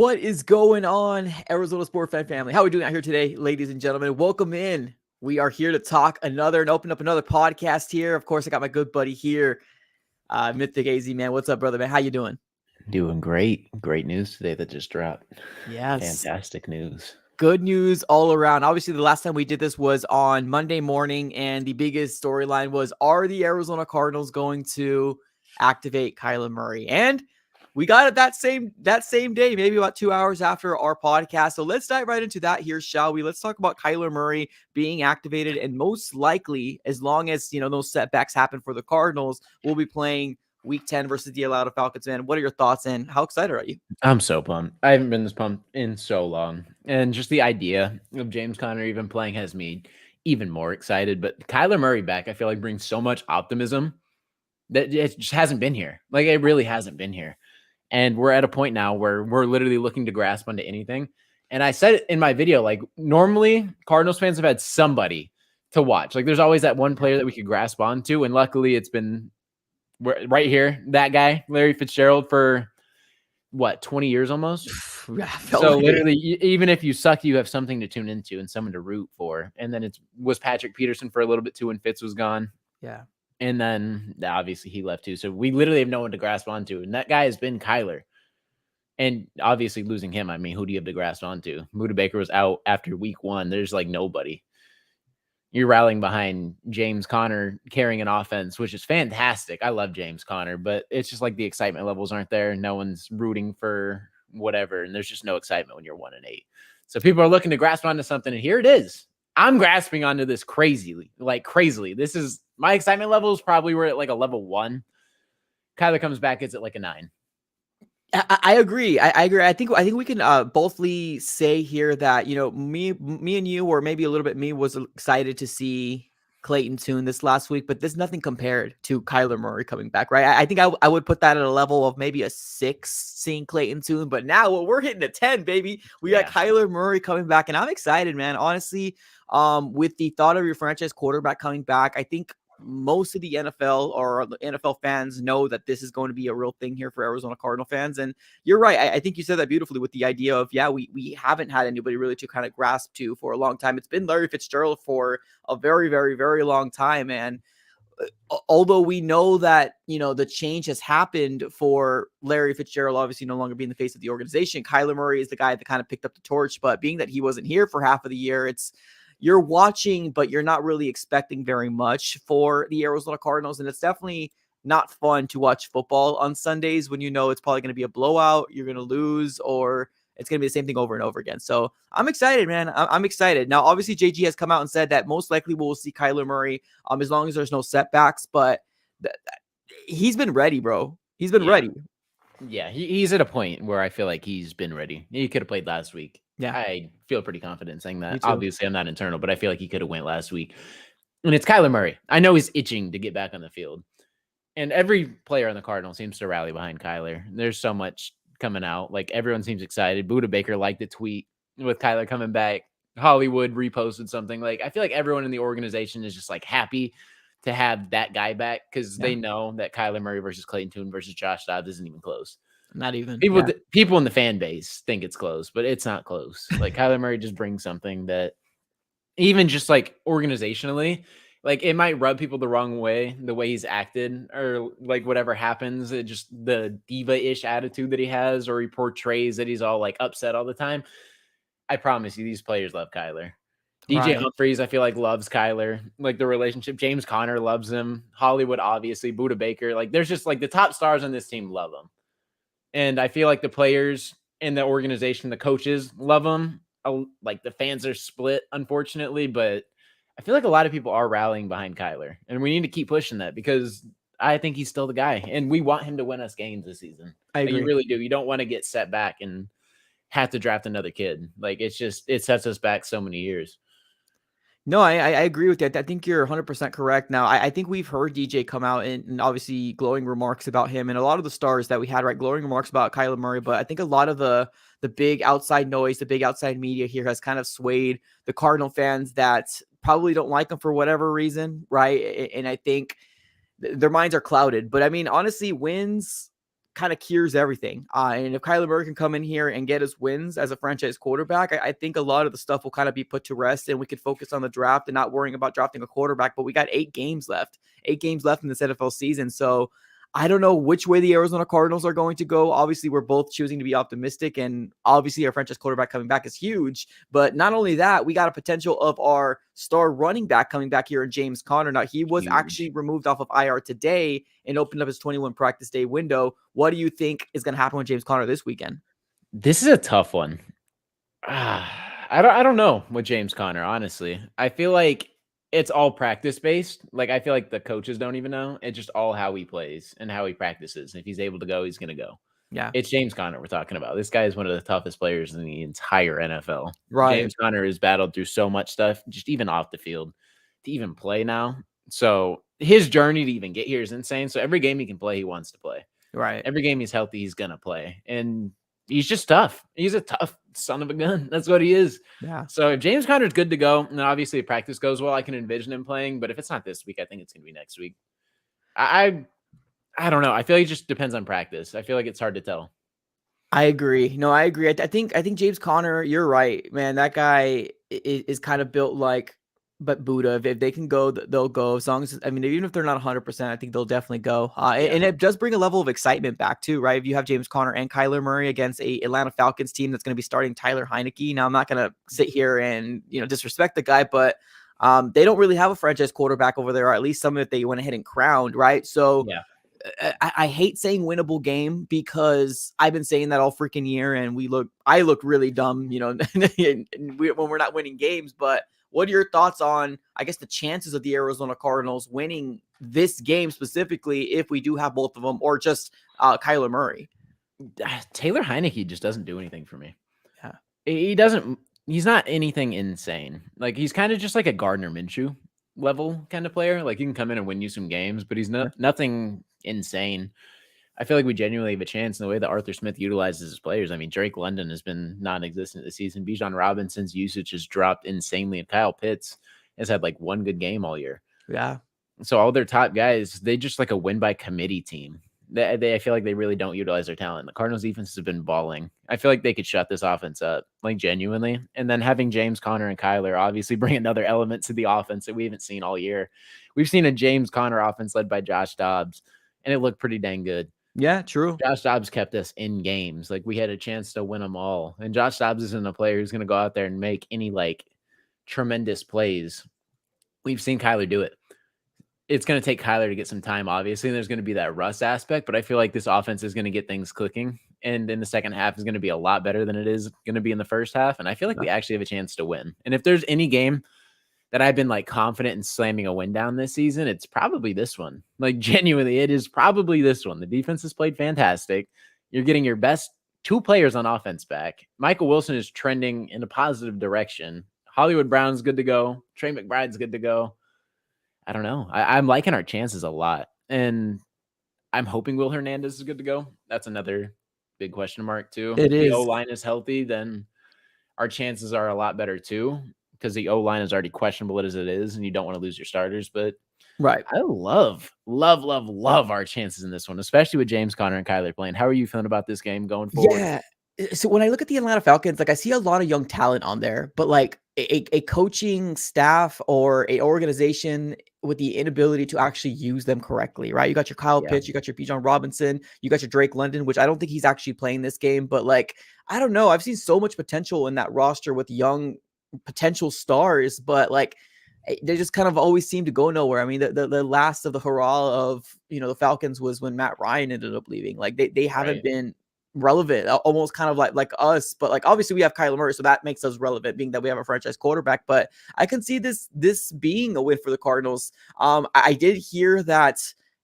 What is going on, Arizona Sport Fan family? How are we doing out here today, ladies and gentlemen? Welcome in. We are here to talk open up another podcast here. Of course, I got my good buddy here, Mythic AZ, man. What's up, brother, man? How you doing? Doing great. Great news today that just dropped. Yes. Fantastic news. Good news all around. Obviously, the last time we did this was on Monday morning, and the biggest storyline was, are the Arizona Cardinals going to activate Kyler Murray? And we got it that same day, maybe about 2 hours after our podcast. So let's dive right into that here, shall we? Let's talk about Kyler Murray being activated, and most likely, as long as those setbacks happen for the Cardinals, we'll be playing Week 10 versus the Atlanta Falcons. Man, what are your thoughts and how excited are you? I'm so pumped. I haven't been this pumped in so long. And just the idea of James Conner even playing has me even more excited. But Kyler Murray back, I feel like brings so much optimism that it just hasn't been here. Like, it really hasn't been here. And we're at a point now where we're literally looking to grasp onto anything. And I said it in my video, like, normally Cardinals fans have had somebody to watch. Like, there's always that one player that we could grasp onto. And luckily it's been right here, that guy, Larry Fitzgerald, for what, 20 years almost? So literally, even if you suck, you have something to tune into and someone to root for. And then it was Patrick Peterson for a little bit too when Fitz was gone. Yeah. And then obviously he left too. So we literally have no one to grasp onto. And that guy has been Kyler. And obviously losing him, I mean, who do you have to grasp onto? Buda Baker was out after week 1. There's like nobody. You're rallying behind James Conner carrying an offense, which is fantastic. I love James Conner, but it's just like the excitement levels aren't there. No one's rooting for whatever. And there's just no excitement when you're 1-8. So people are looking to grasp onto something. And here it is. I'm grasping onto this crazily. This is my excitement levels. Probably we're at like a level 1. Kyler comes back, it's at like a 9. I agree. I agree. I think we can bothly say here that me and you, or maybe a little bit me, was excited to see Clayton Tune this last week, but there's nothing compared to Kyler Murray coming back, right? I think I would put that at a level of maybe a 6 seeing Clayton Tune, but now we're hitting a 10, baby. We got Kyler Murray coming back, and I'm excited, man. Honestly, with the thought of your franchise quarterback coming back, I think most of the NFL or the NFL fans know that this is going to be a real thing here for Arizona Cardinal fans. And you're right. I think you said that beautifully with the idea of, we haven't had anybody really to kind of grasp to for a long time. It's been Larry Fitzgerald for a very, very, very long time. And although we know that, the change has happened for Larry Fitzgerald, obviously no longer being the face of the organization, Kyler Murray is the guy that kind of picked up the torch. But being that he wasn't here for half of the year, you're watching, but you're not really expecting very much for the Arizona Cardinals. And it's definitely not fun to watch football on Sundays when it's probably going to be a blowout, you're going to lose, or it's going to be the same thing over and over again. So I'm excited, man. I'm excited. Now, obviously, JG has come out and said that most likely we'll see Kyler Murray as long as there's no setbacks. But he's been ready, bro. He's been ready. Yeah, he's at a point where I feel like he's been ready. He could have played last week. Yeah, I feel pretty confident saying that. Obviously, I'm not internal, but I feel like he could have went last week. And it's Kyler Murray. I know he's itching to get back on the field. And every player on the Cardinals seems to rally behind Kyler. There's so much coming out. Like, everyone seems excited. Buda Baker liked the tweet with Kyler coming back. Hollywood reposted something. Like, I feel like everyone in the organization is just like happy to have that guy back because they know that Kyler Murray versus Clayton Tune versus Josh Dobbs isn't even close. Not even. People in the fan base think it's close, but it's not close. Like, Kyler Murray just brings something that even just like organizationally, like, it might rub people the wrong way, the way he's acted or like whatever happens, it just the diva-ish attitude that he has, or he portrays that he's all like upset all the time. I promise you, these players love Kyler. DJ Humphries, I feel like, loves Kyler. Like, the relationship. James Conner loves him. Hollywood, obviously. Buda Baker. Like, there's just like the top stars on this team love him. And I feel like the players and the organization, the coaches love him. Like, the fans are split, unfortunately. But I feel like a lot of people are rallying behind Kyler. And we need to keep pushing that because I think he's still the guy. And we want him to win us games this season. I agree. You really do. You don't want to get set back and have to draft another kid. Like, it sets us back so many years. No, I agree with that. I think you're 100% correct. Now, I think we've heard DJ come out and obviously glowing remarks about him, and a lot of the stars that we had, right, glowing remarks about Kyler Murray. But I think a lot of the big outside noise, the big outside media here has kind of swayed the Cardinal fans that probably don't like him for whatever reason, right? And I think their minds are clouded. But I mean, honestly, wins kind of cures everything. And if Kyler Murray can come in here and get his wins as a franchise quarterback, I think a lot of the stuff will kind of be put to rest, and we could focus on the draft and not worrying about drafting a quarterback. But we got 8 games left in this NFL season. So I don't know which way the Arizona Cardinals are going to go. Obviously, we're both choosing to be optimistic, and obviously our franchise quarterback coming back is huge. But not only that, we got a potential of our star running back coming back here in James Conner. Now, he was actually removed off of IR today and opened up his 21 practice day window. What do you think is going to happen with James Conner this weekend? This is a tough one. I don't know with James Conner, honestly. I feel like it's all practice based. Like, I feel like the coaches don't even know. It's just all how he plays and how he practices. If he's able to go, he's going to go. Yeah. It's James Conner we're talking about. This guy is one of the toughest players in the entire NFL. Right. James Conner has battled through so much stuff, just even off the field, to even play now. So his journey to even get here is insane. So every game he can play, he wants to play. Right. Every game he's healthy, he's going to play. And he's just tough. He's a tough son of a gun. That's what he is. Yeah. So if James Conner's good to go, and obviously if practice goes well, I can envision him playing. But if it's not this week, I think it's going to be next week. I don't know. I feel like it just depends on practice. I feel like it's hard to tell. I agree. No, I agree. I think James Conner, you're right, man. That guy is kind of built like, but Buddha. If they can go, they'll go. As long as, I mean, even if they're not 100%, I think they'll definitely go. And it does bring a level of excitement back too, right? If you have James Conner and Kyler Murray against a Atlanta Falcons team that's going to be starting Tyler Heineke. Now, I'm not going to sit here and disrespect the guy, but they don't really have a franchise quarterback over there, or at least some that they went ahead and crowned, right? So yeah. I hate saying winnable game because I've been saying that all freaking year, and I look really dumb, when we're not winning games. But what are your thoughts on, I guess, the chances of the Arizona Cardinals winning this game specifically if we do have both of them, or just Kyler Murray? Taylor Heineke just doesn't do anything for me. Yeah, he's not anything insane. Like, he's kind of just like a Gardner Minshew level kind of player. Like, he can come in and win you some games, but he's nothing insane. I feel like we genuinely have a chance in the way that Arthur Smith utilizes his players. I mean, Drake London has been non-existent this season. Bijan Robinson's usage has dropped insanely, and Kyle Pitts has had like one good game all year. Yeah. So all their top guys, they just like a win by committee team. I feel like they really don't utilize their talent. The Cardinals defense has been balling. I feel like they could shut this offense up, like genuinely. And then having James Conner and Kyler obviously bring another element to the offense that we haven't seen all year. We've seen a James Conner offense led by Josh Dobbs, and it looked pretty dang good. Yeah, true. Josh Dobbs kept us in games. Like, we had a chance to win them all. And Josh Dobbs isn't a player who's going to go out there and make any like tremendous plays. We've seen Kyler do it. It's going to take Kyler to get some time, obviously, and there's going to be that rust aspect, but I feel like this offense is going to get things clicking, and in the second half is going to be a lot better than it is going to be in the first half, and I feel like we actually have a chance to win. And if there's any game that I've been like confident in slamming a win down this season, it's probably this one. Like, genuinely, it is probably this one. The defense has played fantastic. You're getting your best 2 players on offense back. Michael Wilson is trending in a positive direction. Hollywood Brown's good to go. Trey McBride's good to go. I don't know. I'm liking our chances a lot. And I'm hoping Will Hernandez is good to go. That's another big question mark, too. It is. The O-line is healthy, then our chances are a lot better, too, because the O-line is already questionable as it is, and you don't want to lose your starters. But right, I love our chances in this one, especially with James Conner and Kyler playing. How are you feeling about this game going forward? Yeah. So when I look at the Atlanta Falcons, like, I see a lot of young talent on there, but like a coaching staff or a organization with the inability to actually use them correctly, right? You got your Kyle Pitts, you got your Bijan Robinson, you got your Drake London, which I don't think he's actually playing this game, but like, I don't know. I've seen so much potential in that roster with young potential stars, but like, they just kind of always seem to go nowhere. I mean, the last of the hurrah of, the Falcons was when Matt Ryan ended up leaving. Like, they haven't been relevant, almost kind of like us, but like, obviously we have Kyler Murray, so that makes us relevant, being that we have a franchise quarterback. But I can see this being a win for the Cardinals. I did hear that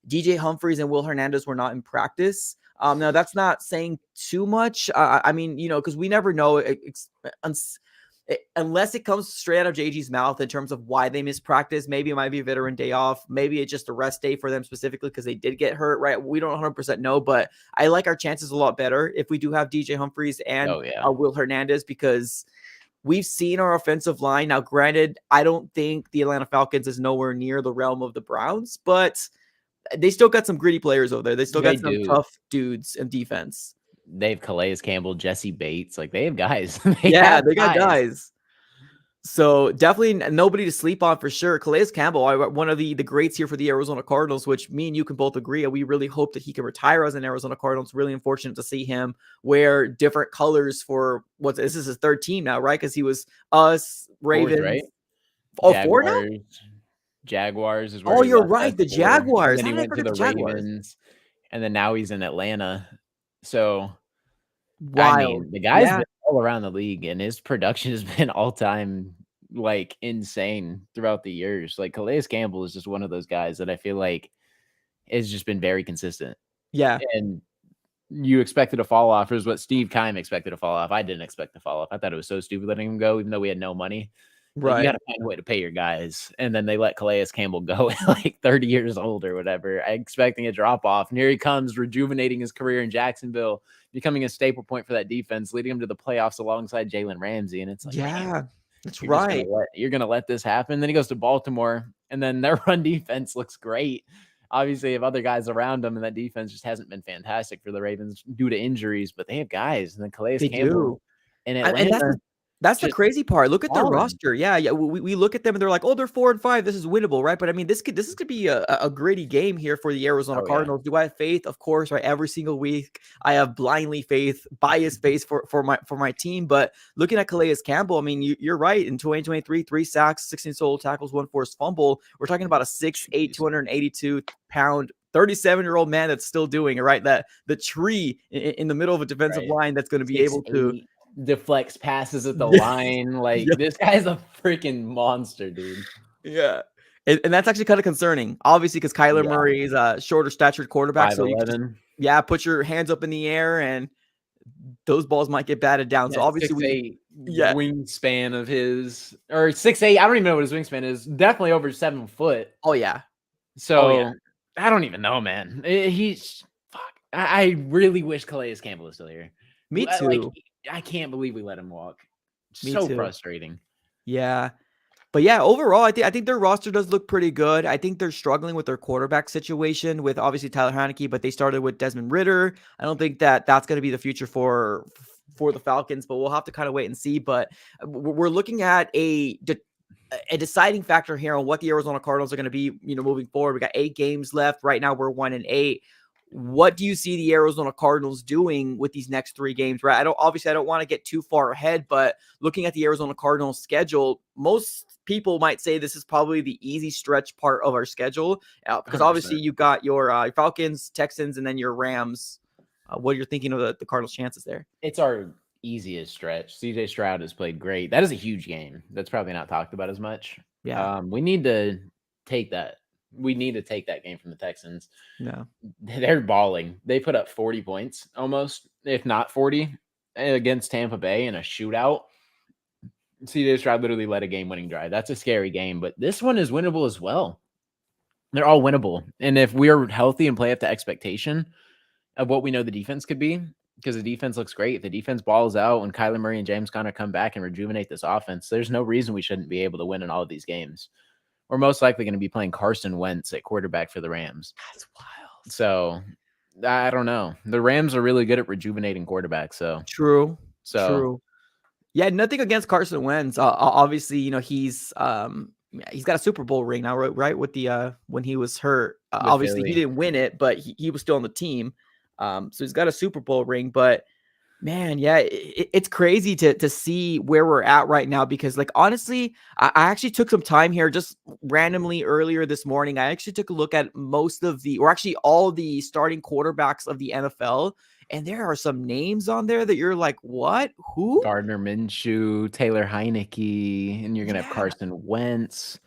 DJ Humphries and Will Hernandez were not in practice. Now that's not saying too much. I mean, because we never know. Unless it comes straight out of JG's mouth in terms of why they missed practice. Maybe it might be a veteran day off. Maybe it's just a rest day for them specifically because they did get hurt, right? We don't 100% know, but I like our chances a lot better if we do have DJ Humphries and Will Hernandez, because we've seen our offensive line. Now, granted, I don't think the Atlanta Falcons is nowhere near the realm of the Browns, but They still got some gritty players over there. They still They got some do. tough dudes in defense. They have Calais Campbell, Jesse Bates. Like, they have guys. They Yeah, have they got guys. guys. So definitely nobody to sleep on for sure. Calais Campbell, one of the greats here for the Arizona Cardinals, which me and you can both agree. We really hope that he can retire as an Arizona Cardinal. It's really unfortunate to see him wear different colors for this is his third team now, right? Because he was us, Fourth, Ravens. right? Oh, four now? Jaguars is where Oh, he you're left right. us The for. And Jaguars. then How he did I went to forget the the Jaguars? Ravens. And then now he's in Atlanta. So, I Wild. mean, the guy's Yeah. been all around the league, and his production has been all-time, like, insane throughout the years. Like, Calais Campbell is just one of those guys that I feel like has just been very consistent. Yeah. And you expected a fall off, is what Steve Keim expected to fall off. I didn't expect to fall off. I thought it was so stupid letting him go, even though we had no money. Like, you Right. gotta find a way to pay your guys. And then they let Calais Campbell go at like 30 years old or whatever, expecting a drop off. And here he comes, rejuvenating his career in Jacksonville, becoming a staple point for that defense, leading him to the playoffs alongside Jalen Ramsey. And it's like, man, Yeah. That's you're just right. you're gonna let this happen. Then he goes to Baltimore, and then their run defense looks great. Obviously, they have other guys around them, and that defense just hasn't been fantastic for the Ravens due to injuries. But they have guys, and then Calais They Campbell do. in And Atlanta that's the just crazy part. Look at their balling. roster. Yeah. We look at them and they're like, oh, they're 4-5. This is winnable, right? But I mean, this is gonna be a gritty game here for the Arizona Oh yeah, Cardinals. Do I have faith? Of course, right? Every single week, I have blindly faith, biased faith for my team. But looking at Calais Campbell, I mean, you're right. In 2023, 3 sacks, 16 solo tackles, 1 forced fumble. We're talking about a 6'8", jeez, 282-pound 37-year-old man that's still doing it, right? That the tree in the middle of a defensive right. line that's going to be able to 6'8", deflects passes at the yeah, line. Like, yeah, this guy's a freaking monster, dude. yeah. And that's actually kind of concerning, obviously, because Kyler Yeah, Murray is a shorter statured quarterback. So you can just, 5'11". put your hands up in the air and those balls might get batted down. So That obviously 6'8" yeah, wingspan of his, or 6'8", I don't even know what his wingspan is. Definitely over 7 foot. oh yeah, oh yeah. So I don't even know, man. He's fuck. I really wish Calais Campbell was still here. Me Like, too, I can't believe we let him walk. me So too. frustrating. Yeah. But yeah, overall, I think their roster does look pretty good. I think they're struggling with their quarterback situation with obviously Tyler Heineke, but they started with Desmond Ritter. I don't think that that's going to be the future for the Falcons, but we'll have to kind of wait and see. But we're looking at a deciding factor here on what the Arizona Cardinals are going to be, moving forward. We got 8 games left. Right now, we're 1-8. What do you see the Arizona Cardinals doing with these next 3 games? Right. I don't want to get too far ahead, but looking at the Arizona Cardinals schedule, most people might say this is probably the easy stretch part of our schedule because obviously 100%. you got your Falcons, Texans, and then your Rams. What you're thinking of the Cardinals' chances there? It's our easiest stretch. CJ Stroud has played great. That is a huge game. That's probably not talked about as much. Yeah. We need to take that. We need to take that game from the Texans. No. They're balling. They put up 40 points almost, if not 40, against Tampa Bay in a shootout. CJ Stroud literally led a game-winning drive. That's a scary game, but this one is winnable as well. They're all winnable. And if we're healthy and play up to expectation of what we know the defense could be, because the defense looks great. If the defense balls out when Kyler Murray and James Conner come back and rejuvenate this offense, there's no reason we shouldn't be able to win in all of these games. We're most likely going to be playing Carson Wentz at quarterback for the Rams. That's wild. So I don't know. The Rams are really good at rejuvenating quarterbacks. So True. Yeah, nothing against Carson Wentz. Obviously, he's got a Super Bowl ring now, right? With the when he was hurt. with Obviously, he Philly, didn't win it, but he was still on the team. So he's got a Super Bowl ring. But man, yeah, it's crazy to see where we're at right now because, like, honestly, I actually took some time here just randomly earlier this morning. I actually took a look at all the starting quarterbacks of the NFL. And there are some names on there that you're like, what? Who? Gardner Minshew, Taylor Heineke, and you're going to have Yeah. Carson Wentz.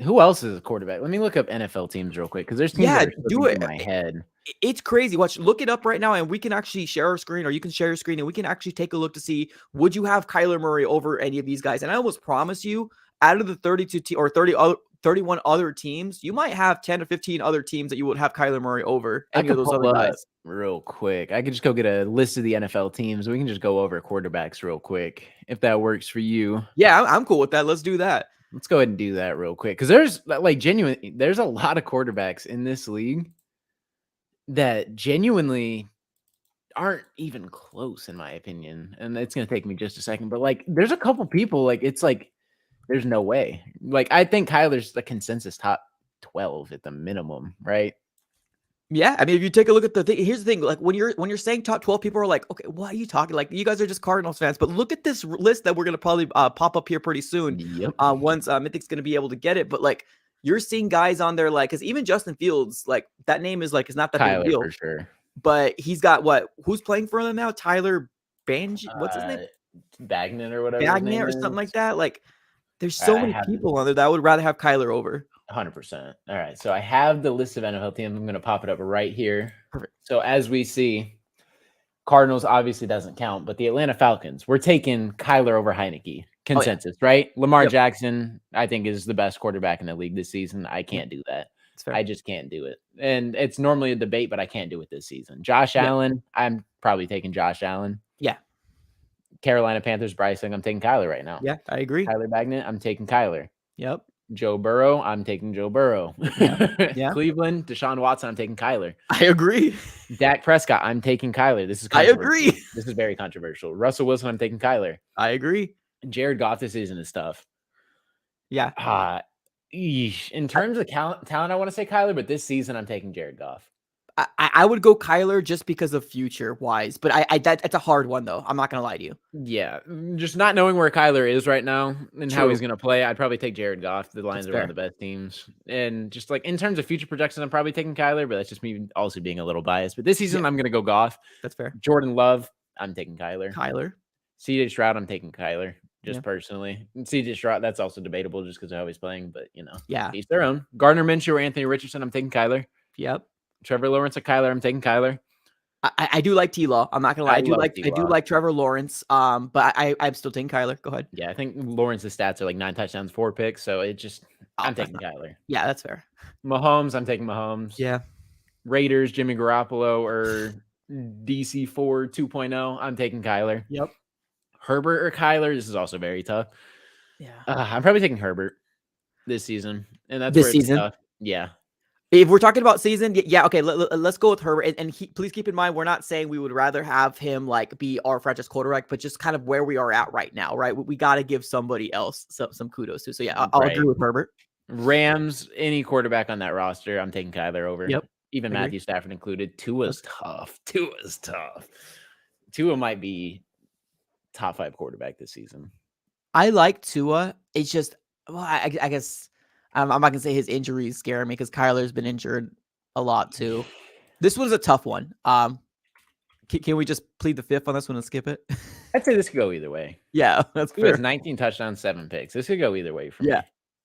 Who else is a quarterback? Let me look up NFL teams real quick because there's teams Yeah, that are do slipping it. through my head. It's crazy. Look it up right now, and we can actually share our screen, or you can share your screen, and we can actually take a look to see would you have Kyler Murray over any of these guys? And I almost promise you, out of the 32 or 31 other teams, you might have 10 to 15 other teams that you would have Kyler Murray over I any of could those other pull up guys. real quick. I could just go get a list of the NFL teams. We can just go over quarterbacks real quick if that works for you. Yeah, I'm cool with that. Let's do that. Let's go ahead and do that real quick because there's like there's a lot of quarterbacks in this league that genuinely aren't even close, in my opinion. And it's gonna take me just a second, but like, there's a couple people like it's like there's no way. Like, I think Kyler's the consensus top 12 at the minimum, right? Yeah, I mean, if you take a look at the thing, here's the thing: like when you're saying top 12, people are like, okay, what are you talking? Like, you guys are just Cardinals fans. But look at this list that we're gonna probably pop up here pretty soon. Yep. Once Mythic's gonna be able to get it, but like you're seeing guys on there, like, because even Justin Fields, like that name is like, it's not that big of a Kyler deal. for sure. But he's got what? Who's playing for them now? Tyler Banj? What's his name? Bagnan or whatever his Bagnet name or something is. like that. Like, there's so I many have people on there that I would rather have Kyler over. 100%. All right. So I have the list of NFL teams. I'm going to pop it up right here. Perfect. So as we see, Cardinals obviously doesn't count, but the Atlanta Falcons, we're taking Kyler over Heineke. Consensus, right? Lamar Jackson, I think, is the best quarterback in the league this season. I can't do that. I just can't do it. And it's normally a debate, but I can't do it this season. Josh Allen, I'm probably taking Josh Allen. Yeah. Carolina Panthers, Bryce Young, I'm taking Kyler right now. Yeah, I agree. Tyler Bagnet, I'm taking Kyler. Yep. Joe Burrow, I'm taking Joe Burrow. Yeah. Cleveland, Deshaun Watson, I'm taking Kyler. I agree. Dak Prescott, I'm taking Kyler. This is I agree. This is very controversial. Russell Wilson, I'm taking Kyler. I agree. Jared Goff this season is tough. Yeah. In terms of talent, I want to say Kyler, but this season I'm taking Jared Goff. I would go Kyler just because of future wise, but that's a hard one though. I'm not gonna lie to you. Yeah, just not knowing where Kyler is right now and how he's gonna play, I'd probably take Jared Goff. The Lions are one of the best teams, and just like in terms of future projections, I'm probably taking Kyler, but that's just me also being a little biased. But this season, I'm gonna go Goff. That's fair. Jordan Love, I'm taking Kyler. CJ Stroud, I'm taking Kyler. Just personally, and CJ Stroud, that's also debatable just because of how he's playing, but each their own. Gardner Minshew or Anthony Richardson, I'm taking Kyler. Yep. Trevor Lawrence or Kyler, I'm taking Kyler. I do like T-Law. I'm not gonna lie. I do like Trevor Lawrence. But I'm still taking Kyler. Go ahead. Yeah, I think Lawrence's stats are like 9 touchdowns, 4 picks. So it just I'm taking Kyler. Yeah, that's fair. Mahomes, I'm taking Mahomes. Yeah. Raiders, Jimmy Garoppolo or DC4 2.0, I'm taking Kyler. Yep. Herbert or Kyler, this is also very tough. Yeah. I'm probably taking Herbert this season, and that's this where season. It's tough. Yeah. If we're talking about season, yeah, okay, let's go with Herbert. And please keep in mind, we're not saying we would rather have him like be our franchise quarterback, but just kind of where we are at right now, right? We got to give somebody else some kudos to. So yeah, I'll agree with Herbert. Rams, any quarterback on that roster, I'm taking Kyler over. Yep. Even Matthew Stafford included. Tua's tough. Tua might be top 5 quarterback this season. I like Tua. It's just, well, I guess I'm not gonna say his injuries scare me because Kyler's been injured a lot too. This one's a tough one. Can we just plead the fifth on this one and skip it? I'd say this could go either way. Yeah, that's fair. He has 19 touchdowns, 7 picks. This could go either way for me. Yeah,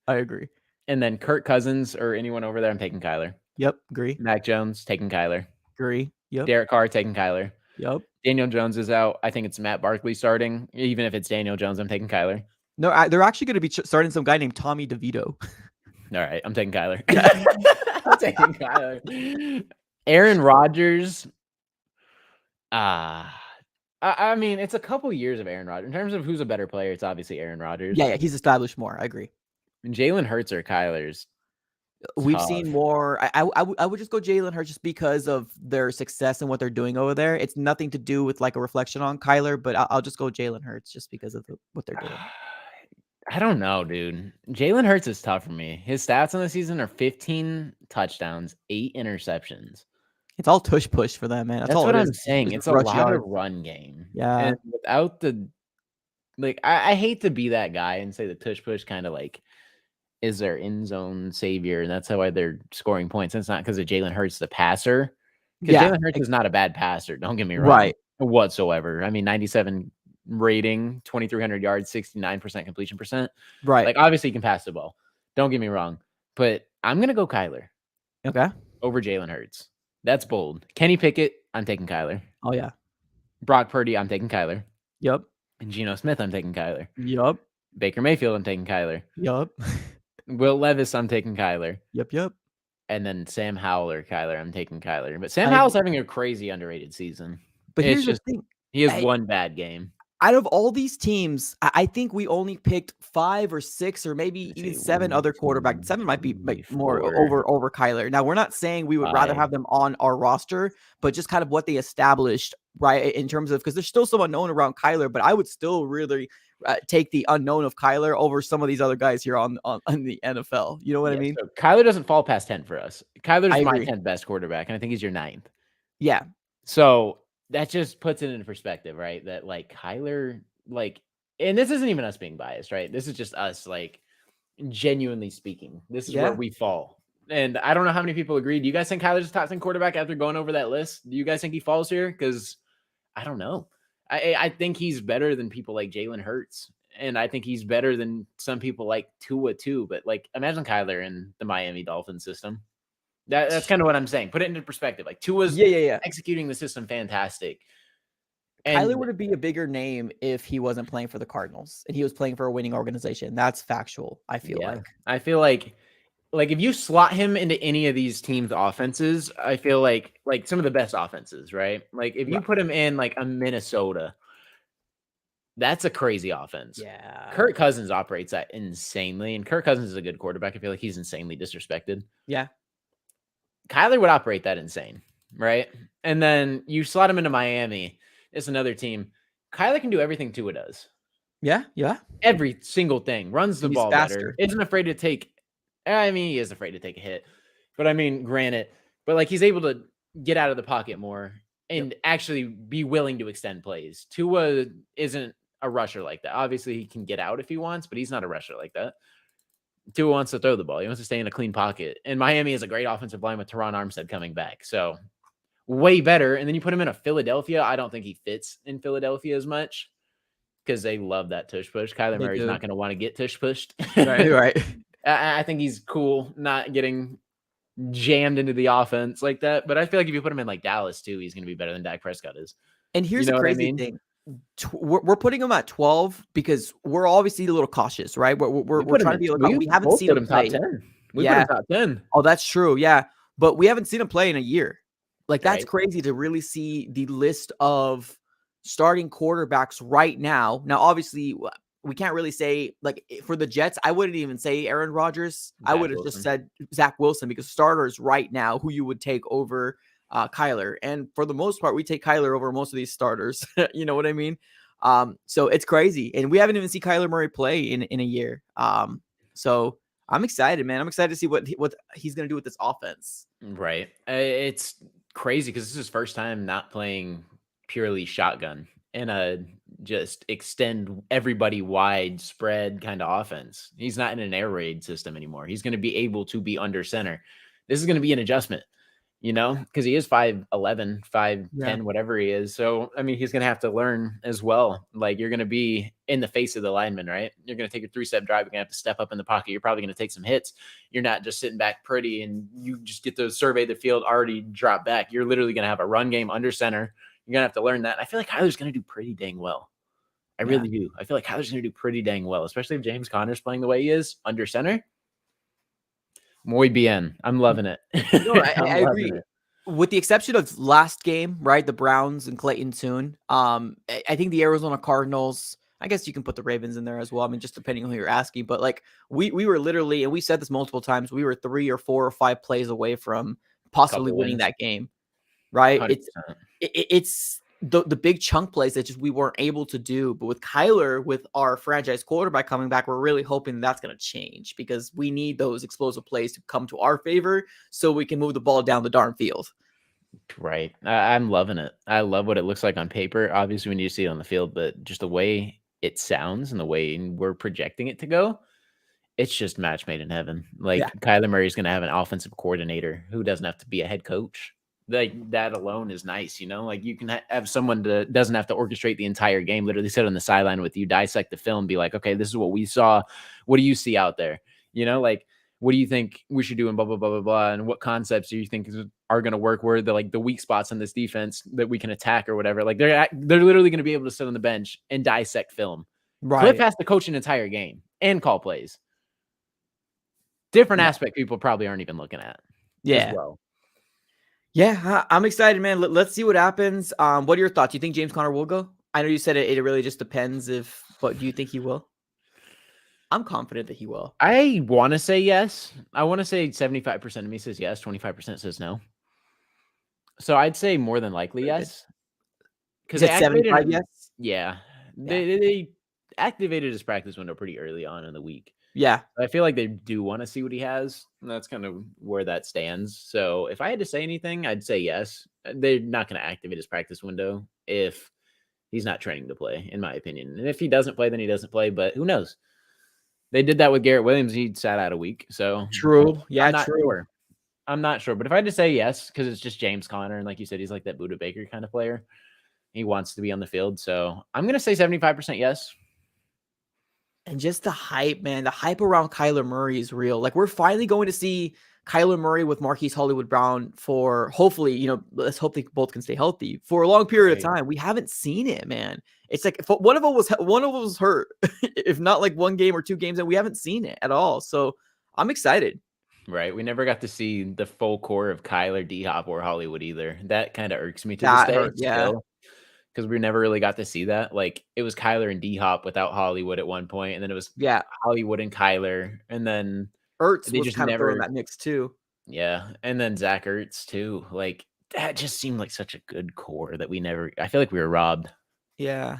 I agree. And then Kirk Cousins or anyone over there, I'm taking Kyler. Yep, agree. Mac Jones, taking Kyler. Agree. Yep. Derek Carr, taking Kyler. Yep. Daniel Jones is out. I think it's Matt Barkley starting. Even if it's Daniel Jones, I'm taking Kyler. No, they're actually going to be starting some guy named Tommy DeVito. All right, I'm taking Kyler. I'm taking Kyler. Aaron Rodgers. I mean, it's a couple years of Aaron Rodgers. In terms of who's a better player, it's obviously Aaron Rodgers. Yeah, he's established more. I agree. And Jalen Hurts or Kyler's. We've seen more. I would just go Jalen Hurts just because of their success and what they're doing over there. It's nothing to do with like a reflection on Kyler, but I'll just go Jalen Hurts just because of what they're doing. I don't know, dude. Jalen Hurts is tough for me. His stats on the season are 15 touchdowns, 8 interceptions. It's all tush push for them, man. That's all what I'm saying. It's a lot of run game. Yeah. And without the I hate to be that guy and say the tush push kind of like is their end zone savior, and that's why they're scoring points. And it's not because of Jalen Hurts, the passer. Because Jalen Hurts is not a bad passer. Don't get me wrong. Whatsoever. I mean, 97 rating, 2,300 yards, 69% completion percent. Right. Like, obviously, you can pass the ball. Don't get me wrong. But I'm going to go Kyler. Okay. Over Jalen Hurts. That's bold. Kenny Pickett, I'm taking Kyler. Oh, yeah. Brock Purdy, I'm taking Kyler. Yep. And Geno Smith, I'm taking Kyler. Yep. Baker Mayfield, I'm taking Kyler. Yep. Will Levis, I'm taking Kyler. Yep. And then Sam Howell or Kyler, I'm taking Kyler. But Sam Howell's having a crazy underrated season. But here's the thing. He has one bad game. out of all these teams, I think we only picked 5 or 6 or maybe Let's even see, 7 1, other quarterbacks. 2, 7 might be like 3, more 4, over Kyler. Now, we're not saying we would rather 5. have them on our roster, but just kind of what they established, right? In terms of, because there's still some unknown around Kyler, but I would still really take the unknown of Kyler over some of these other guys here on the NFL. You know what I Yeah, mean? so Kyler doesn't fall past 10 for us. I Kyler's my agree. 10th best quarterback, and I think he's your 9th. Yeah. So that just puts it into perspective, right? That like Kyler, like, and this isn't even us being biased, right? This is just us, like, genuinely speaking. This is where Yeah. we fall. And I don't know how many people agree. Do you guys think Kyler's a top 10 quarterback after going over that list? Do you guys think he falls here? Because I don't know. I think he's better than people like Jalen Hurts. And I think he's better than some people like Tua too. But like, imagine Kyler in the Miami Dolphins system. That's kind of what I'm saying. Put it into perspective. Like Tua's Yeah. executing the system fantastic. Kyler And would be a bigger name if he wasn't playing for the Cardinals and he was playing for a winning organization. That's factual, I feel yeah, like. I feel like if you slot him into any of these teams' offenses, I feel like some of the best offenses, right? Like if you Right. put him in like a Minnesota, that's a crazy offense. Yeah. Kirk Cousins operates that insanely, and Kirk Cousins is a good quarterback. I feel like he's insanely disrespected. Yeah. Kyler would operate that insane, right? And then you slot him into Miami. It's another team. Kyler can do everything Tua does. Yeah. Yeah. Every single thing. Runs the And he's ball better. faster. Isn't afraid to take. I mean, he is afraid to take a hit, but I mean, granted, but like he's able to get out of the pocket more Yep. and actually be willing to extend plays. Tua isn't a rusher like that. Obviously, he can get out if he wants, but he's not a rusher like that. Tua wants to throw the ball. He wants to stay in a clean pocket. And Miami is a great offensive line with Teron Armstead coming back. So way better. And then you put him in a Philadelphia. I don't think he fits in Philadelphia as much because they love that tush push. Kyler They Murray's do. not going to want to get tush pushed. Right. Right. I think he's cool not getting jammed into the offense like that. But I feel like if you put him in like Dallas too, he's going to be better than Dak Prescott is. And You here's the know what I crazy mean? thing. We're putting him at 12 because we're obviously a little cautious, right? We We're put him trying to at be like, we we haven't both seen put him him top play. 10. We put him Yeah. top 10. Oh, that's true. Yeah. But we haven't seen him play in a year. Like, that's Right. crazy to really see the list of starting quarterbacks right now. Now, obviously, we can't really say, like, for the Jets, I wouldn't even say Aaron Rodgers. I Zach would have just Wilson. said Zach Wilson, because starters right now who you would take over Kyler. And for the most part, we take Kyler over most of these starters. You know what I mean? So it's crazy. And we haven't even seen Kyler Murray play in a year. So I'm excited, man. I'm excited to see what he's going to do with this offense. Right. It's crazy because this is his first time not playing purely shotgun in a just extend everybody wide spread kind of offense. He's not in an air raid system anymore. He's going to be able to be under center. This is going to be an adjustment, because he is 5'11", 5'10", Yeah. whatever he is. So, I mean, he's going to have to learn as well. Like, you're going to be in the face of the lineman, right? You're going to take a 3-step drive. You're going to have to step up in the pocket. You're probably going to take some hits. You're not just sitting back pretty and you just get to survey the field already drop back. You're literally going to have a run game under center. You're going to have to learn that. I feel like Kyler's going to do pretty dang well. I Yeah. really do. I feel like Kyler's going to do pretty dang well, especially if James Conner's playing the way he is under center. Muy bien. I'm loving it. No, I agree. With the exception of last game, right? The Browns and Clayton Tune. I think the Arizona Cardinals, I guess you can put the Ravens in there as well. I mean, just depending on who you're asking. But like we were literally, and we said this multiple times, we were 3 or 4 or 5 plays away from possibly Couple winning wins. that game. Right? 100%. It's the big chunk plays that just we weren't able to do. But with Kyler, with our franchise quarterback coming back, we're really hoping that's going to change, because we need those explosive plays to come to our favor so we can move the ball down the darn field. Right. I'm loving it. I love what it looks like on paper. Obviously, we need to see it on the field, but just the way it sounds and the way we're projecting it to go, it's just match made in heaven. Like, Yeah. Kyler Murray's going to have an offensive coordinator who doesn't have to be a head coach. Like, that alone is nice, Like, you can have someone that doesn't have to orchestrate the entire game, literally sit on the sideline with you, dissect the film, be like, okay, this is what we saw. What do you see out there? Like, what do you think we should do, and blah, blah, blah, blah, blah, and what concepts do you think are going to work, where the weak spots in this defense that we can attack or whatever. Like, they're literally going to be able to sit on the bench and dissect film. Cliff Right. has to coach an entire game and call plays. Different aspect people probably aren't even looking at. Yeah. As well. Yeah, I'm excited, man. Let's see what happens. What are your thoughts? Do you think James Conner will go? I know you said it really just depends but do you think he will? I'm confident that he will. I want to say yes. I want to say 75% of me says yes, 25% says no. So I'd say more than likely Very good. yes. You Because they said activated 75 him. yes? Yeah. Yeah. They activated his practice window pretty early on in the week. Yeah. I feel like they do want to see what he has. And that's kind of where that stands. So if I had to say anything, I'd say yes. They're not going to activate his practice window if he's not training to play, in my opinion. And if he doesn't play, then he doesn't play. But who knows? They did that with Garrett Williams. He sat out a week. So True. I'm Yeah, not true. sure. I'm not sure. But if I had to say yes, because it's just James Conner, and like you said, he's like that Buda Baker kind of player. He wants to be on the field. So I'm going to say 75% yes. And just the hype, man. The hype around Kyler Murray is real. Like, we're finally going to see Kyler Murray with Marquise Hollywood Brown for hopefully, let's hope they both can stay healthy for a long period of time. We haven't seen it, man. It's like if one of them was hurt, if not like one game or 2 games, and we haven't seen it at all. So I'm excited. Right. We never got to see the full core of Kyler, D-Hop, or Hollywood either. That kind of irks me to this That day hurt, yeah. still, because we never really got to see that. Like, it was Kyler and D-Hop without Hollywood at one point, and then it was Hollywood and Kyler, and then Ertz they was just kind of throwing never that mix too. Yeah, and then Zach Ertz too. Like, that just seemed like such a good core that we never I feel like we were robbed. Yeah.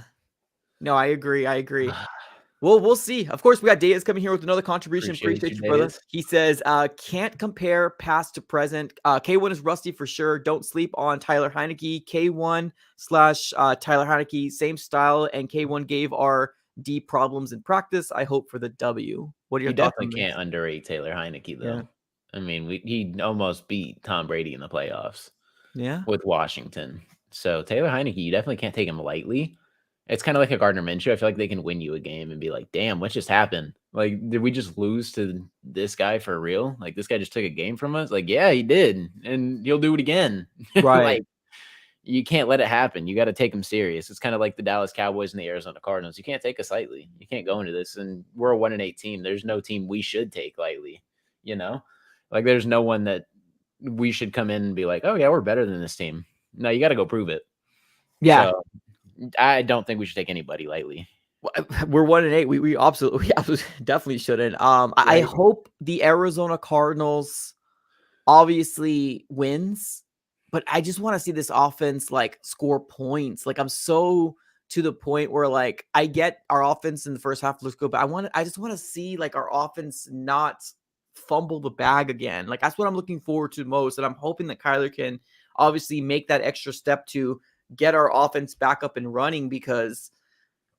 No, I agree. Well, we'll see. Of course, we got Diaz coming here with another contribution. Appreciate you, brother. Diaz. He says, can't compare past to present. K1 is rusty for sure. Don't sleep on Tyler Heineke. K1 slash Tyler Heineke, same style, and K1 gave our D problems in practice. I hope for the W. What are your You thoughts definitely on can't this? underrate Taylor Heineke, though. Yeah. I mean, he almost beat Tom Brady in the playoffs with Washington. So Taylor Heineke, you definitely can't take him lightly. It's kind of like a Gardner Minshew. I feel like they can win you a game and be like, damn, what just happened? Like, did we just lose to this guy for real? Like, this guy just took a game from us? Like, yeah, he did. And he'll do it again. Right. Like, you can't let it happen. You got to take him serious. It's kind of like the Dallas Cowboys and the Arizona Cardinals. You can't take us lightly. You can't go into this. And we're a 1-8 team. There's no team we should take lightly, you know? Like, there's no one that we should come in and be like, oh, yeah, we're better than this team. No, you got to go prove it. Yeah. So, I don't think we should take anybody lightly. We're 1-8. We absolutely definitely shouldn't. Right. I hope the Arizona Cardinals obviously wins, but I just want to see this offense like score points. Like, I'm so to the point where like I get our offense in the first half looks good, but I just want to see like our offense not fumble the bag again. Like, that's what I'm looking forward to most, and I'm hoping that Kyler can obviously make that extra step to get our offense back up and running, because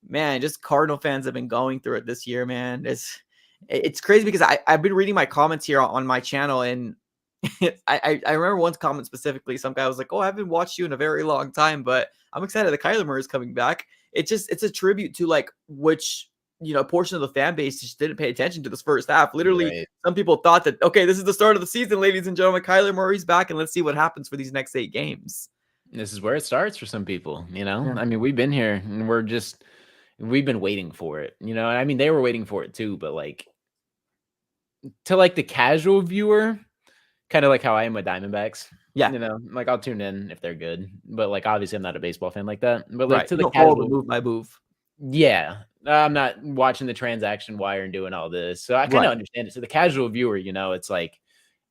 man, just Cardinal fans have been going through it this year, man. It's crazy because I've been reading my comments here on my channel, and I remember one comment specifically. Some guy was like, "Oh, I haven't watched you in a very long time, but I'm excited that Kyler Murray is coming back." It's a tribute to like which portion of the fan base just didn't pay attention to this first half. Literally, some people thought that, okay, this is the start of the season, ladies and gentlemen. Kyler Murray's back, and let's see what happens for these next 8 games. This is where it starts for some people, I mean, we've been here and we've been waiting for it, I mean, they were waiting for it too, but like to like the casual viewer, kind of like how I am with Diamondbacks. Like I'll tune in if they're good, but like obviously I'm not a baseball fan like that. But like to the casual move by move. Yeah. I'm not watching the transaction wire and doing all this. So I kind of understand it. So the casual viewer, it's like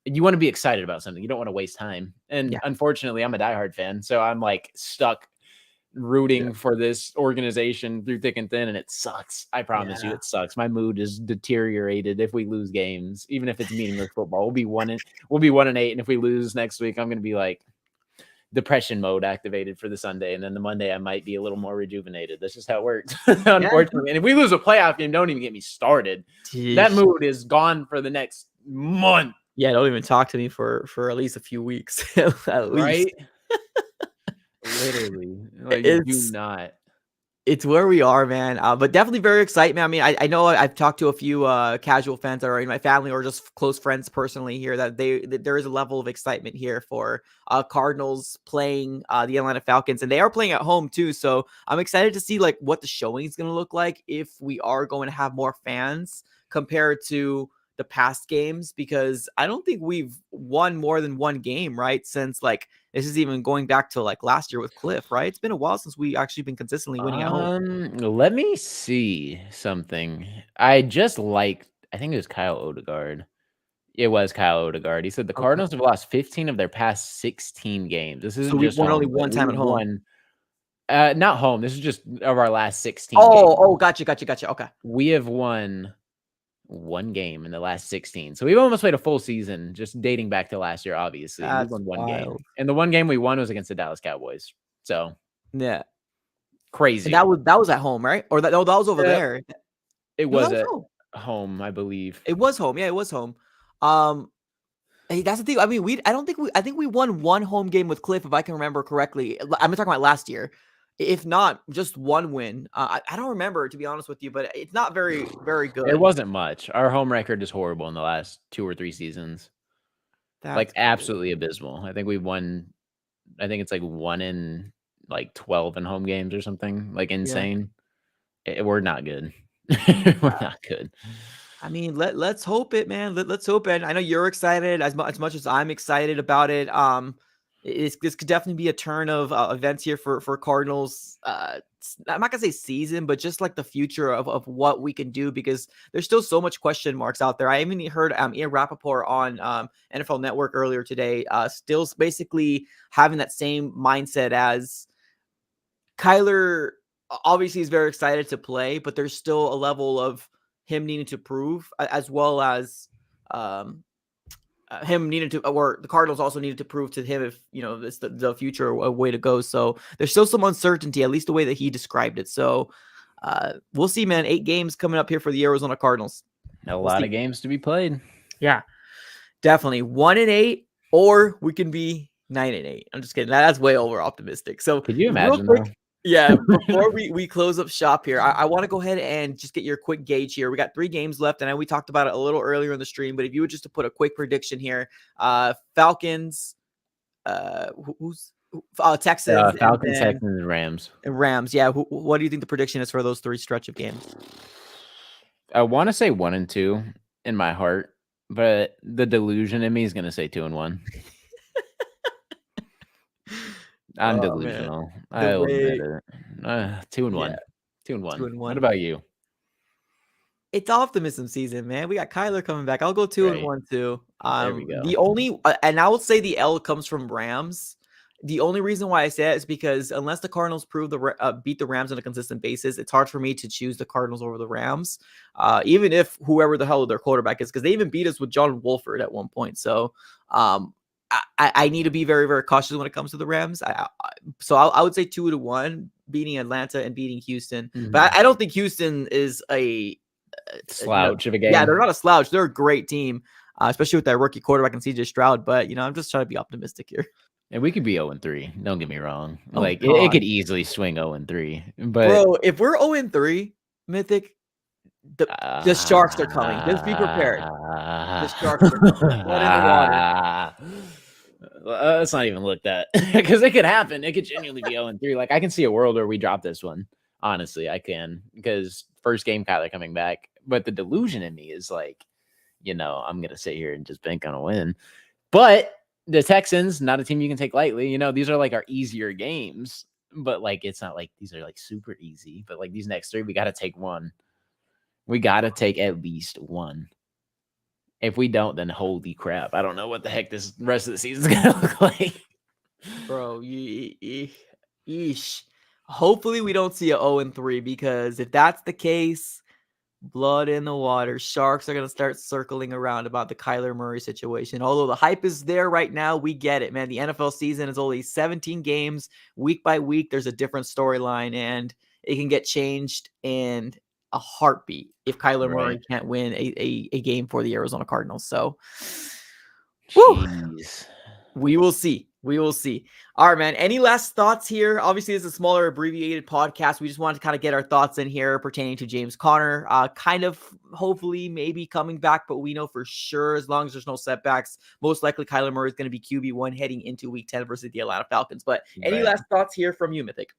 you want to be excited about something. You don't want to waste time. And unfortunately, I'm a diehard fan. So I'm like stuck rooting for this organization through thick and thin, and it sucks. I promise you, it sucks. My mood is deteriorated if we lose games, even if it's meaningless football. We'll be 1-8, and if we lose next week, I'm going to be like depression mode activated for the Sunday, and then the Monday I might be a little more rejuvenated. That's just how it works, unfortunately. And if we lose a playoff game, don't even get me started. Jeez. That mood is gone for the next month. Yeah, don't even talk to me for at least a few weeks. At least. Right? Literally. Like, do not. It's where we are, man. But definitely very excited, man. I mean, I know I've talked to a few casual fans that are in my family or just close friends personally here that there is a level of excitement here for Cardinals playing the Atlanta Falcons, and they are playing at home too. So I'm excited to see like what the showing is going to look like if we are going to have more fans compared to the past games, because I don't think we've won more than one game, right? Since like this is even going back to like last year with Cliff, right? It's been a while since we actually been consistently winning at home. Let me see something. I think it was Kyle Odegaard. It was Kyle Odegaard. He said the Okay. Cardinals have lost 15 of their past 16 games. This So isn't we've just won only home, but one time at we've home. won. Not home. This is just of our last 16 games. Oh, gotcha. Okay. We have won one game in the last 16. So we've almost played a full season, just dating back to last year, obviously. And we That's won one game. wild. And the one game we won was against the Dallas Cowboys. So Yeah. crazy. And that was at home, right? Or that was over there. It No, was that was at home. home, I believe. It was home. Yeah, it was home. Hey, that's the thing. I mean, I think we won one home game with Cliff, if I can remember correctly. I'm talking about last year. If not, just one win. I don't remember, to be honest with you, but it's not very, very good. It wasn't much. Our home record is horrible in the last 2 or 3 seasons. That's absolutely abysmal. I think we've won. I think it's like 1 in like 12 in home games or something, like insane. Yeah. We're not good. We're not good. I mean, let's hope it, man. Let's hope it. I know you're excited as much as I'm excited about it. This could definitely be a turn of events here for Cardinals. I'm not gonna say season, but just like the future of what we can do, because there's still so much question marks out there. I even heard Ian Rappaport on NFL Network earlier today, still basically having that same mindset as Kyler. Obviously, is very excited to play, but there's still a level of him needing to prove, as well as him needed to, or the Cardinals also needed to prove to him if, you know, it's the future way to go. So there's still some uncertainty, at least the way that he described it. So we'll see, man. 8 games coming up here for the Arizona Cardinals. A lot of games to be played. Yeah, definitely 1-8, or we can be 9-8. I'm just kidding. That's way over optimistic. So could you imagine though? Yeah, before we close up shop here, I want to go ahead and just get your quick gauge here. We got 3 games left, and we talked about it a little earlier in the stream, but if you were just to put a quick prediction here, Falcons, Texans, Falcons, Texans, and Rams. And Rams, yeah. What do you think the prediction is for those 3 stretch of games? I want to say 1-2 in my heart, but the delusion in me is going to say 2-1. I'm delusional. I'll admit it. 2-1. 2-1. What about you? It's optimism season, man. We got Kyler coming back. I'll go 2-1 too. There we go. The only, and I would say the L comes from Rams. The only reason why I say it is because unless the Cardinals beat the Rams on a consistent basis, it's hard for me to choose the Cardinals over the Rams, even if whoever the hell their quarterback is, because they even beat us with John Wolford at one point. So I need to be very, very cautious when it comes to the Rams. So I would say 2-1, beating Atlanta and beating Houston. Mm-hmm. But I don't think Houston is a slouch of a game. Yeah, they're not a slouch. They're a great team, especially with that rookie quarterback and CJ Stroud. But, I'm just trying to be optimistic here. And we could be 0-3. Don't get me wrong. It could easily swing 0-3. But bro, if we're 0-3, Mythic, the Sharks are coming. Just be prepared. The Sharks are coming. Blood in the water. Let's not even look that, because it could happen. It could genuinely be 0-3. I can see a world where we drop this one. Honestly, I can, because first game Kyler coming back. But the delusion in me is I'm gonna sit here and just bank on a win. But the Texans, not a team you can take lightly. These are our easier games, but it's not like these are super easy. But these next 3, we got to take one. We got to take at least one. If we don't, then holy crap. I don't know what the heck this rest of the season is going to look like. Bro, yeesh. Hopefully we don't see a 0-3, because if that's the case, blood in the water. Sharks are going to start circling around about the Kyler Murray situation. Although the hype is there right now, we get it, man. The NFL season is only 17 games. Week by week, there's a different storyline, and it can get changed in a heartbeat if Kyler Murray can't win a game for the Arizona Cardinals. So, we will see. We will see. All right, man. Any last thoughts here? Obviously, it's a smaller, abbreviated podcast. We just wanted to kind of get our thoughts in here pertaining to James Conner. Hopefully, maybe coming back, but we know for sure, as long as there's no setbacks, most likely Kyler Murray is going to be QB1 heading into Week 10 versus the Atlanta Falcons. But any last thoughts here from you, Mythic?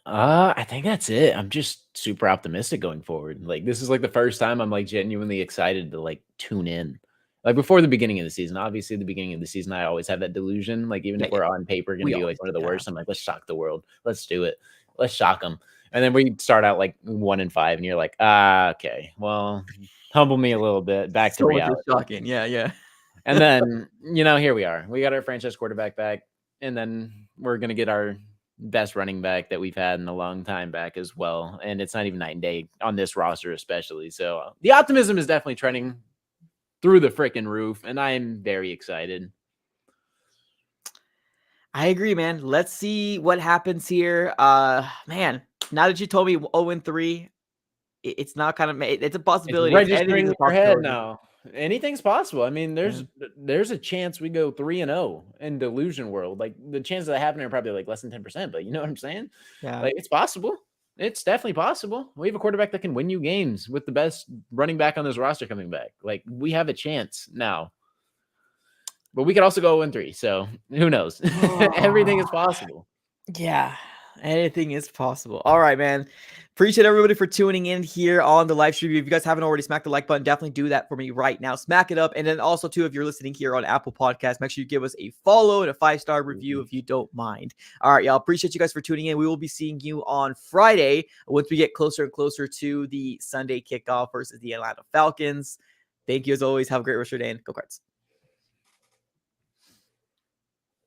I think that's it. I'm just super optimistic going forward. Like this is like the first time I'm like genuinely excited to like tune in. Like before the beginning of the season, obviously the beginning of the season, I always have that delusion. Like even Yeah, if yeah. we're on paper going to We be like always one do of the that. worst, I'm like, let's shock the world. Let's do it. Let's shock them. And then we start out like 1-5, and you're like, okay, well, humble me a little bit. Back to So just reality. shocking. Yeah, yeah. And then, here we are. We got our franchise quarterback back, and then we're going to get our best running back that we've had in a long time back as well. And it's not even night and day on this roster, especially. So the optimism is definitely trending through the freaking roof, and I am very excited. I agree, man. Let's see what happens here. Man, now that you told me 0-3, it's not kind of it's a It's possibility. It's anything's registering a in our head possibility. now. Anything's possible. I mean, Yeah. there's a chance we go 3-0 in delusion world. Like the chances of that happening are probably like less than 10%, but you know what I'm saying? Yeah. Like it's possible. It's definitely possible. We have a quarterback that can win you games with the best running back on this roster coming back. Like we have a chance now. But we could also go 0-3. So who knows? Everything is possible. Yeah, anything is possible. All right, man. Appreciate everybody for tuning in here on the live stream. If you guys haven't already smacked the like button, definitely do that for me right now. Smack it up. And then also, too, if you're listening here on Apple Podcasts, make sure you give us a follow and a 5-star review if you don't mind. All right, y'all. Appreciate you guys for tuning in. We will be seeing you on Friday once we get closer and closer to the Sunday kickoff versus the Atlanta Falcons. Thank you as always. Have a great rest of your day and go Cards.